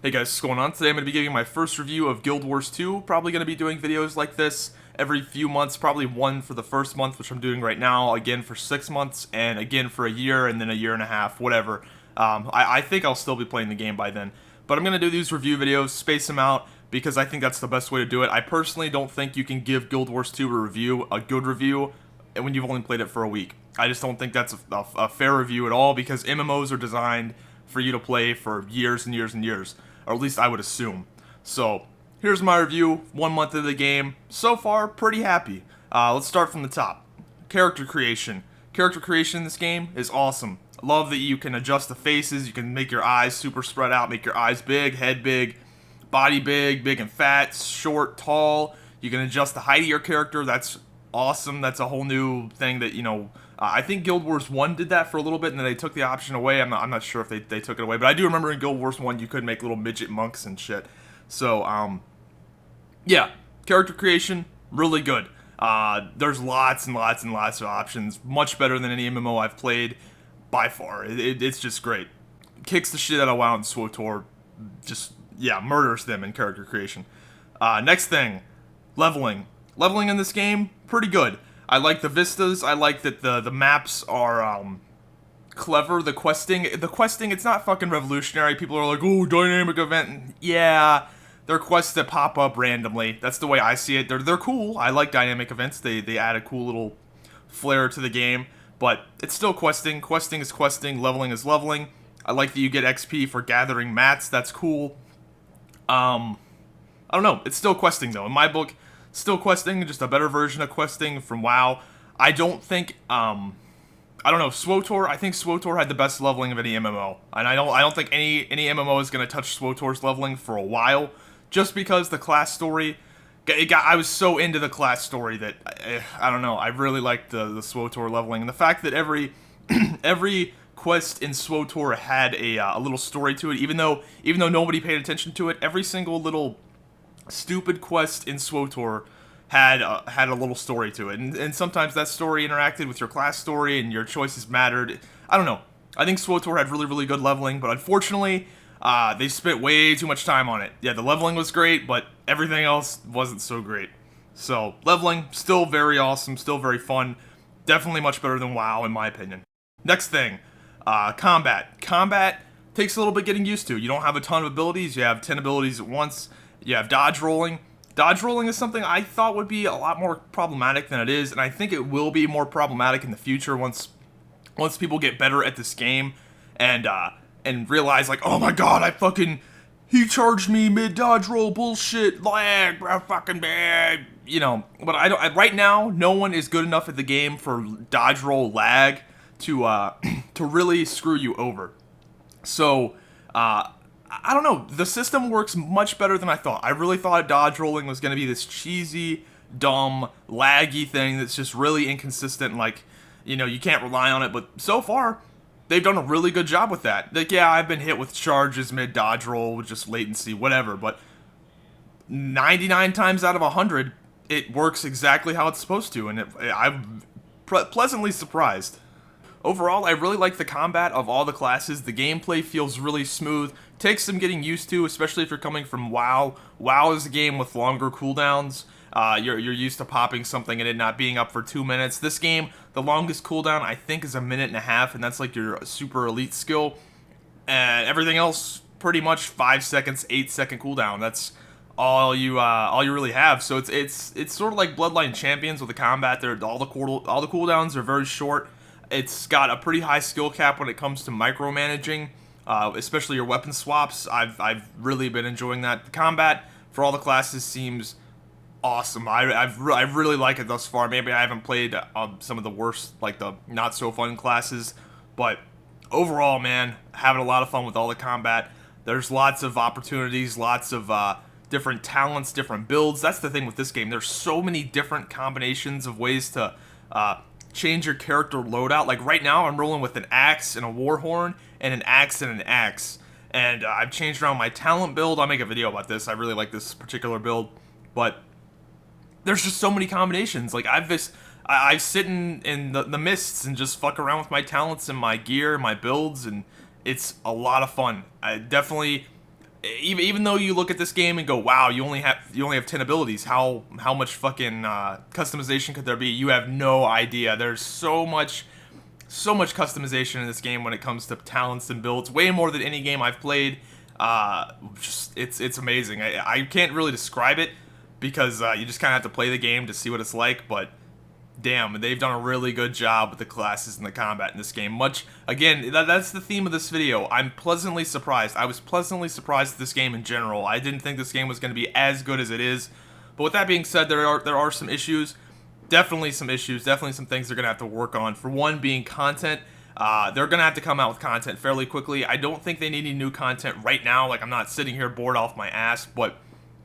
Hey guys, what's going on? Today I'm going to be giving my first review of Guild Wars 2. Probably going to be doing videos like this every few months, probably one for the first month, which I'm doing right now, again for 6 months, and again for a year, and then a year and a half, whatever. I think I'll still be playing the game by then. But I'm going to do these review videos, space them out, because I think that's the best way to do it. I personally don't think you can give Guild Wars 2 a good review, when you've only played it for a week. I just don't think that's a fair review at all, because MMOs are designed for you to play for years and years and years. Or at least I would assume. So, here's my review, 1 month of the game. So far, pretty happy. Let's start from the top. Character creation. Character creation in this game is awesome. I love that you can adjust the faces, you can make your eyes super spread out, make your eyes big, head big, body big, big and fat, short, tall. You can adjust the height of your character, that's awesome. That's a whole new thing that, I think Guild Wars 1 did that for a little bit, and then they took the option away. I'm not sure if they took it away, but I do remember in Guild Wars 1 you could make little midget monks and shit. So, yeah, character creation, really good. There's lots and lots and lots of options, much better than any MMO I've played, by far. It's just great. Kicks the shit out of WoW and SWTOR, just, yeah, murders them in character creation. Next thing, leveling. Leveling in this game, pretty good. I like the vistas. I like that the maps are clever. The questing, it's not fucking revolutionary. People are like, oh, dynamic event. Yeah, they're quests that pop up randomly. That's the way I see it. They're cool. I like dynamic events. They add a cool little flair to the game. But it's still questing. Questing is questing. Leveling is leveling. I like that you get XP for gathering mats. That's cool. I don't know. It's still questing though. In my book, still questing, just a better version of questing from WoW. I don't think, I don't know, SWTOR, I think SWTOR had the best leveling of any MMO. And I don't think any MMO is going to touch SWTOR's leveling for a while, just because the class story, I was so into the class story that, I don't know, I really liked the SWTOR leveling. And the fact that every quest in SWTOR had a little story to it, even though nobody paid attention to it, every single little stupid quest in SWTOR had a little story to it, and sometimes that story interacted with your class story, and your choices mattered. I don't know. I think SWTOR had really, really good leveling, but unfortunately, they spent way too much time on it. Yeah, the leveling was great, but everything else wasn't so great. So, leveling, still very awesome, still very fun. Definitely much better than WoW, in my opinion. Next thing, combat. Combat takes a little bit getting used to. You don't have a ton of abilities. You have 10 abilities at once. You have dodge rolling. Dodge rolling is something I thought would be a lot more problematic than it is, and I think it will be more problematic in the future once people get better at this game and realize, like, oh my god, he charged me mid dodge roll, bullshit, lag, bro, fucking bad, But right now, no one is good enough at the game for dodge roll lag to really screw you over. So, I don't know, the system works much better than I thought. I really thought dodge rolling was going to be this cheesy, dumb, laggy thing that's just really inconsistent, and like, you can't rely on it, but so far, they've done a really good job with that. Like, yeah, I've been hit with charges mid-dodge roll, with just latency, whatever, but 99 times out of 100, it works exactly how it's supposed to, and I'm pleasantly surprised. Overall, I really like the combat of all the classes. The gameplay feels really smooth. Takes some getting used to, especially if you're coming from WoW. WoW is a game with longer cooldowns. You're used to popping something and it not being up for 2 minutes. This game, the longest cooldown I think is 1.5 minutes, and that's like your super elite skill. And everything else, pretty much 5 seconds, 8-second cooldown. That's all you really have. So it's sort of like Bloodline Champions with the combat. All the cooldowns are very short. It's got a pretty high skill cap when it comes to micromanaging, especially your weapon swaps. I've really been enjoying that. The combat for all the classes seems awesome. I really like it thus far. Maybe I haven't played some of the worst, like the not so fun classes, but overall, man, having a lot of fun with all the combat. There's lots of opportunities, lots of different talents, different builds. That's the thing with this game. There's so many different combinations of ways to change your character loadout. Like right now, I'm rolling with an axe and a warhorn, and an axe and an axe. And I've changed around my talent build. I'll make a video about this. I really like this particular build, but there's just so many combinations. Like I sit in the mists and just fuck around with my talents and my gear, my builds, and it's a lot of fun. I definitely even though you look at this game and go, wow, you only have 10 abilities. How much fucking customization could there be? You have no idea. There's so much customization in this game when it comes to talents and builds. Way more than any game I've played. It's amazing. I can't really describe it because you just kind of have to play the game to see what it's like, but damn, they've done a really good job with the classes and the combat in this game. Again, that's the theme of this video. I'm pleasantly surprised. I was pleasantly surprised at this game in general. I didn't think this game was going to be as good as it is. But with that being said, there are some issues. Definitely some issues. Definitely some things they're going to have to work on. For one, being content. They're going to have to come out with content fairly quickly. I don't think they need any new content right now. Like, I'm not sitting here bored off my ass, but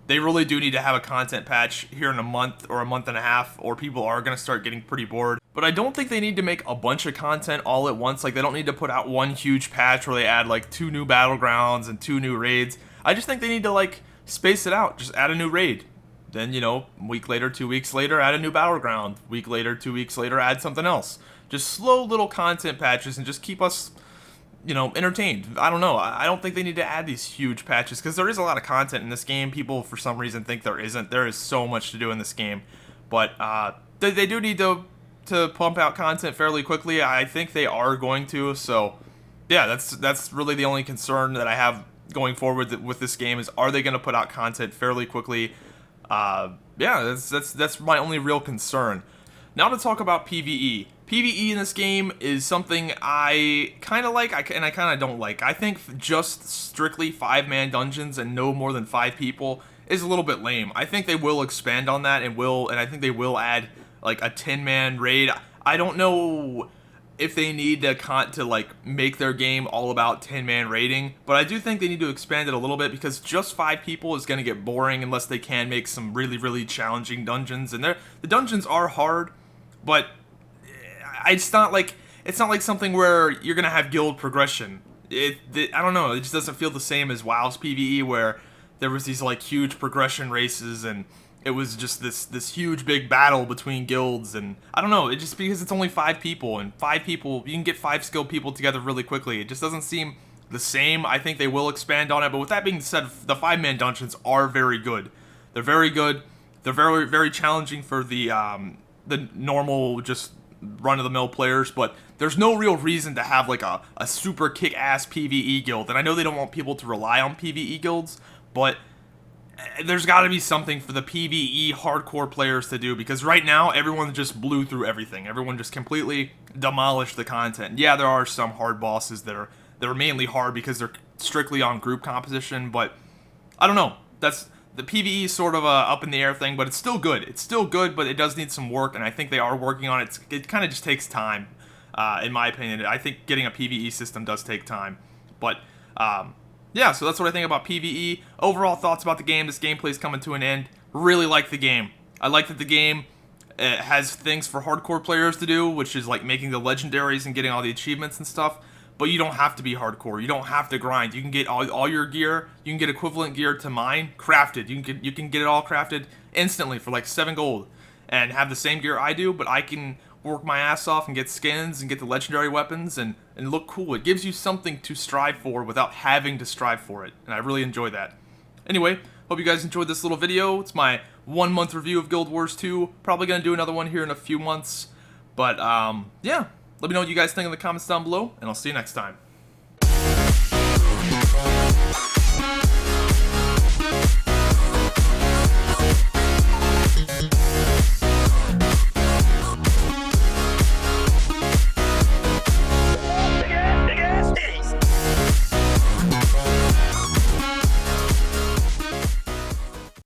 they really do need to have a content patch here in a month or a month and a half, or people are going to start getting pretty bored. But I don't think they need to make a bunch of content all at once. Like, they don't need to put out one huge patch where they add, like, 2 new battlegrounds and 2 new raids. I just think they need to, like, space it out. Just add a new raid. Then, you know, a week later, 2 weeks later, add a new battleground. Week later, 2 weeks later, add something else. Just slow little content patches and just keep us, you know, entertained. I don't know. I don't think they need to add these huge patches because there is a lot of content in this game. People, for some reason, think there isn't. There is so much to do in this game. But they do need to pump out content fairly quickly. I think they are going to. So, yeah, that's really the only concern that I have going forward with this game is, are they going to put out content fairly quickly? Yeah, that's my only real concern. Now to talk about PvE. PvE in this game is something I kind of like, and I kind of don't like. I think just strictly 5-man dungeons and no more than 5 people is a little bit lame. I think they will expand on that, and I think they will add like a 10-man raid. I don't know if they need to like make their game all about 10-man raiding, but I do think they need to expand it a little bit because just 5 people is going to get boring unless they can make some really challenging dungeons. And the dungeons are hard, but it's not like something where you're gonna have guild progression. I don't know. It just doesn't feel the same as WoW's PvE, where there was these like huge progression races, and it was just this huge big battle between guilds. And I don't know. It just, because it's only 5 people, and 5 people, you can get 5 skilled people together really quickly. It just doesn't seem the same. I think they will expand on it. But with that being said, the 5-man dungeons are very good. They're very good. They're very challenging for the normal just run-of-the-mill players, but there's no real reason to have like a super kick-ass PvE guild. And I know they don't want people to rely on PvE guilds, but there's got to be something for the PvE hardcore players to do, because right now everyone just blew through everything. Everyone just completely demolished the content. Yeah, there are some hard bosses that are mainly hard because they're strictly on group composition, but I don't know. The PvE is sort of a up in the air thing, but it's still good. It's still good, but it does need some work, and I think they are working on it. It kind of just takes time, in my opinion. I think getting a PvE system does take time. But, yeah, so that's what I think about PvE. Overall thoughts about the game. This gameplay is coming to an end. Really like the game. I like that the game has things for hardcore players to do, which is like making the legendaries and getting all the achievements and stuff. But you don't have to be hardcore. You don't have to grind. You can get all your gear. You can get equivalent gear to mine crafted. You can get it all crafted instantly for like 7 gold, and have the same gear I do. But I can work my ass off and get skins and get the legendary weapons and look cool. It gives you something to strive for without having to strive for it, and I really enjoy that. Anyway, hope you guys enjoyed this little video. It's my 1-month review of Guild Wars 2. Probably gonna do another one here in a few months. But yeah. Let me know what you guys think in the comments down below, and I'll see you next time.